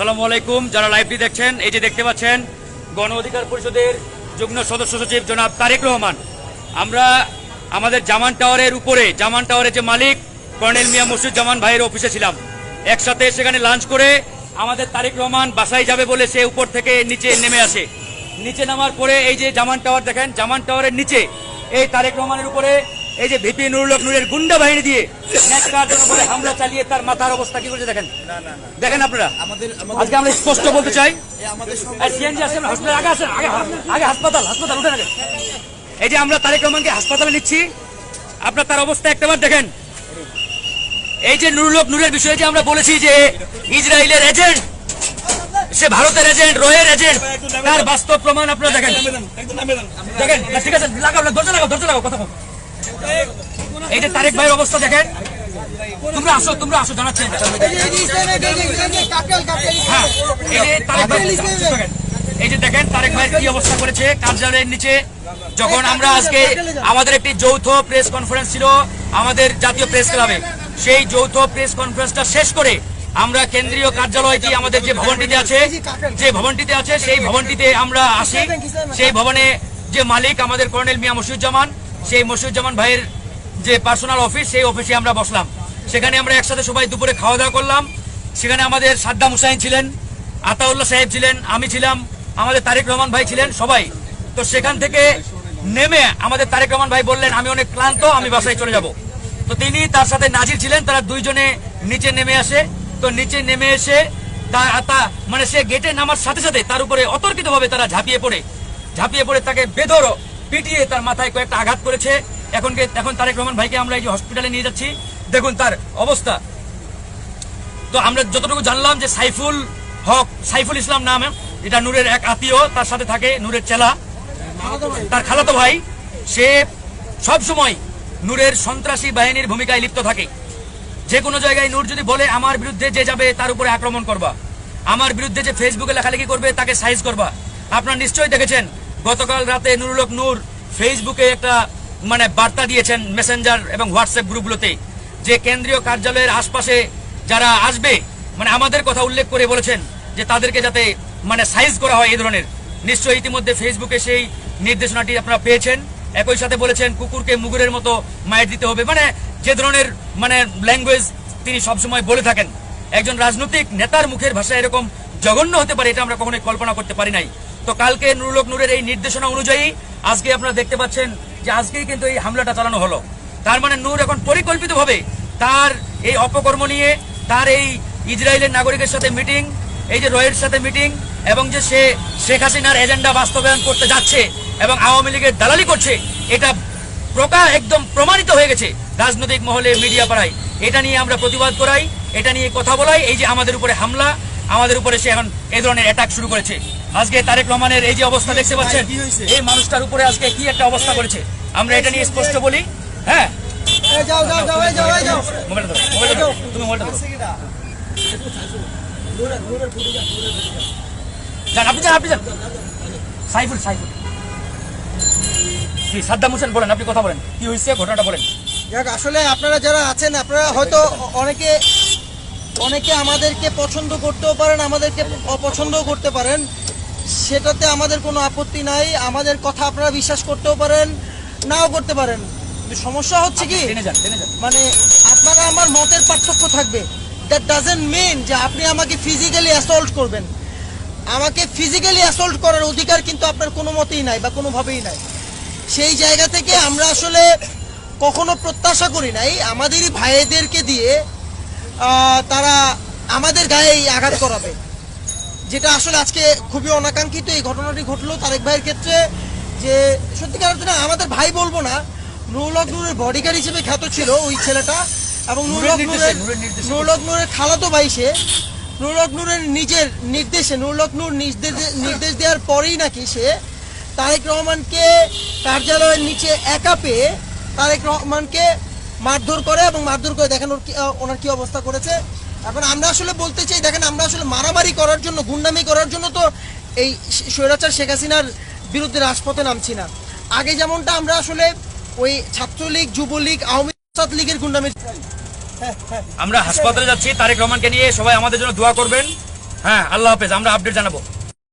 আসসালামু আলাইকুম। যারা লাইভটি দেখছেন, এই যে দেখতে পাচ্ছেন গণ অধিকার পরিষদের যুগ্ম সদস্য সচিব জনাব তারেক রহমান। আমরা আমাদের জামান টাওয়ারের উপরে, জামান টাওয়ারের যে মালিক কর্নেল মিয়া মসিউজ্জামান ভাইয়ের অফিসে ছিলাম। একসাথে সেখানে লাঞ্চ করে আমাদের তারেক রহমান বাসায় যাবে বলে সে উপর থেকে নিচে নেমে আসে। নিচে নামার পরে এই যে জামান টাওয়ার দেখেন, জামান টাওয়ারের নিচে এই তারেক রহমানের উপরে এই যে ভিপি নুরুল হক নূরের গুন্ডা বাহিনী দিয়ে হামলা চালিয়ে তার মাথার অবস্থা কি করেছে দেখেন। দেখেন আপনারা, আজকে আমরা স্পষ্ট বলতে চাই, আগে হাসপাতাল উঠে রাখেন। এই যে আমরা তারেক রহমানকে হাসপাতালে নিচ্ছি, আপনার তার অবস্থা একটাবার দেখেন। এই যে নুরুল হক নূরের বিষয়ে যে আমরা বলেছি যে ইসরায়েলের এজেন্ট, সে ভারতের এজেন্ট, রয়ের এজেন্ট, তার বাস্তব প্রমাণ আপনারা দেখেন। দেখেন ঠিক আছে, ধরতে লাগাও কথা। এই যে তারেক ভাইয়ের অবস্থা দেখেন। তোমরা আসো জানাচ্ছেন। হ্যাঁ, এই যে দেখেন তারেক ভাইয়ের কি অবস্থা করেছে কার্যালয়ের নিচে। যখন আমরা আজকে আমাদের একটি যৌথ প্রেস কনফারেন্স ছিল আমাদের জাতীয় প্রেস ক্লাবে, সেই যৌথ প্রেস কনফারেন্সটা শেষ করে আমরা কেন্দ্রীয় কার্যালয়টি আমাদের যে ভবনটিতে আছে সেই ভবনটিতে আমরা আসি। সেই ভবনে যে মালিক আমাদের কর্নেল মিয়া মসিউজ্জামান, সেই মসিউজ্জামান ভাইয়ের যে পার্সোনাল অফিস, সেই অফিসে আমরা বসলাম। সেখানে আমরা একসাথে সবাই দুপুরে খাওয়া দাওয়া করলাম। সেখানে আমাদের সাদ্দাম হুসাইন ছিলেন, আতাউল্লাহ সাহেব ছিলেন, আমি ছিলাম, আমাদের তারেক রহমান ভাই ছিলেন, সবাই। তো সেখান থেকে নেমে আমাদের তারেক রহমান ভাই বললেন আমি অনেক ক্লান্ত, আমি বাসায় চলে যাব। তো তিনি তার সাথে নাজির ছিলেন, তারা দুইজনে নিচে নেমে আসে। তো নিচে নেমে এসে মানে সে গেটে নামার সাথে সাথে তার উপরে অতর্কিতভাবে তারা ঝাঁপিয়ে পড়ে তাকে বেধড় পিটিয়ে তার মাথায় কয়েকটা আঘাত করেছে। এখন তারেক রহমান ভাইকে আমরা এই যে হসপিটালে নিয়ে যাচ্ছি, দেখুন তার অবস্থা। তো আমরা যতটুকু জানলাম যে সাইফুল ইসলাম নাম, এটা নূরের এক আত্মীয়, তার সাথে থাকে নূরের চেলা, তার খালাতো ভাই। সে সব সময় নূরের সন্ত্রাসী বাহিনীর ভূমিকায় লিপ্ত থাকে। যে কোনো জায়গায় নূর যদি বলে আমার বিরুদ্ধে যে যাবে তার উপরে আক্রমণ করবা, আমার বিরুদ্ধে যে ফেসবুকে লেখালেখি করবে তাকে সাইজ করবা। আপনারা নিশ্চয়ই দেখেছেন গতকাল রাতে নুরুল হক নূর ফেসবুকে একটা মানে বার্তা দিয়েছেন মেসেঞ্জার এবং হোয়াটসঅ্যাপ গ্রুপগুলোতে, যে কেন্দ্রীয় কার্যালয়ের আশপাশে যারা আসবে মানে আমাদের কথা উল্লেখ করে বলেছেন যে তাদেরকে যাতে মানে সাইজ করা হয় এই ধরনের। নিশ্চয়ই ইতিমধ্যে ফেসবুকে সেই নির্দেশনাটি আপনারা পেয়েছেন। একই সাথে বলেছেন কুকুরকে মুগুরের মতো মায়ের দিতে হবে, মানে যে ধরনের মানে ল্যাঙ্গুয়েজ তিনি সবসময় বলে থাকেন। একজন রাজনৈতিক নেতার মুখের ভাষা এরকম জঘন্য হতে পারে এটা আমরা কখনোই কল্পনা করতে পারি নাই। তো কালকে নুরুল হক নূরের এই নির্দেশনা অনুযায়ী আজকে আপনারা দেখতে পাচ্ছেন যে আজকেই কিন্তু এই হামলাটা চালানো হলো। তার মানে নূর এখন পরিকল্পিতভাবে তার এই অপকর্ম নিয়ে, তার এই ইসরায়েলের নাগরিকের সাথে মিটিং, এই যে রয়ের সাথে মিটিং, এবং যে সে শেখ হাসিনার এজেন্ডা বাস্তবায়ন করতে যাচ্ছে এবং আওয়ামী লীগের দালালি করছে, এটা একদম প্রমাণিত হয়ে গেছে রাজনৈতিক মহলে, মিডিয়া পাড়ায়। এটা নিয়ে আমরা প্রতিবাদ করাই, এটা নিয়ে কথা বলাই। এই যে আমাদের উপরে হামলা, আমাদের উপরে সে এখন এই ধরনের অ্যাটাক শুরু করেছে। আজকে তারেক রহমানের এই যে অবস্থা দেখতে পাচ্ছেন, এই মানুষটার উপরে আজকে কি একটা অবস্থা করেছে, আমরা এটা নিয়ে স্পষ্ট বলি। হ্যাঁ, তুমি মোবাইলটা ধরো। আপনি যান সাইফুল সাদ্দাম হোসেন বলেন, আপনি কথা বলেন, কি হয়েছে ঘটনাটা বলেন। আসলে আপনারা যারা আছেন, আপনারা হয়তো অনেকে আমাদেরকে পছন্দ করতেও পারেন, আমাদেরকে অপছন্দও করতে পারেন, সেটাতে আমাদের কোনো আপত্তি নাই। আমাদের কথা আপনারা বিশ্বাস করতেও পারেন, নাও করতে পারেন। সমস্যা হচ্ছে কি, মানে আপনারা আমার মতের পার্থক্য থাকবে, দ্যাট ডাজন্ট মিন যে আপনি আমাকে ফিজিক্যালি অ্যাসল্ট করবেন। আমাকে ফিজিক্যালি অ্যাসল্ট করার অধিকার কিন্তু আপনার কোনো মতেই নাই বা কোনোভাবেই নাই। সেই জায়গা থেকে আমরা আসলে কখনো প্রত্যাশা করি নাই আমাদেরই ভাইদেরকে দিয়ে তারা আমাদের গায়ে আঘাত করাবে, যেটা আসলে আজকে খুবই অনাকাঙ্ক্ষিত এই ঘটনাটি ঘটলো তারেক ভাইয়ের ক্ষেত্রে। যে সত্যিকার অর্থে আমাদের ভাই বলবো না, নুরুল হক নূরের বডিগার্ড হিসেবে খ্যাত ছিল ওই ছেলেটা, এবং নুরুল হক নূরের খালাতো ভাই সে। নুরুল হক নূরের নিজের নির্দেশে, নুরুল হক নূর নির্দেশ দেওয়ার পরেই নাকি সে তারেক রহমানকে কার্যালয়ের নিচে একা পেয়ে তারেক রহমানকে মারধর করে, এবং মারধর করে দেখেন ওনার কি অবস্থা করেছে। এখন আমরা আসলে বলতে চাই, দেখেন আমরা আসলে মারামারি করার জন্য, গুন্ডামি করার জন্য তো এই স্বৈরাচার শেখ হাসিনার বিরুদ্ধে রাজপথে নামছি না। আগে যেমনটা আমরা আসলে ওই ছাত্রলীগ, যুবলীগ, আওয়ামী লীগের গুন্ডামি। আমরা হাসপাতালে যাচ্ছি তারেক রহমানকে নিয়ে, সবাই আমাদের জন্য দোয়া করবেন। হ্যাঁ, আল্লাহ হাফেজ, আমরা আপডেট জানাবো।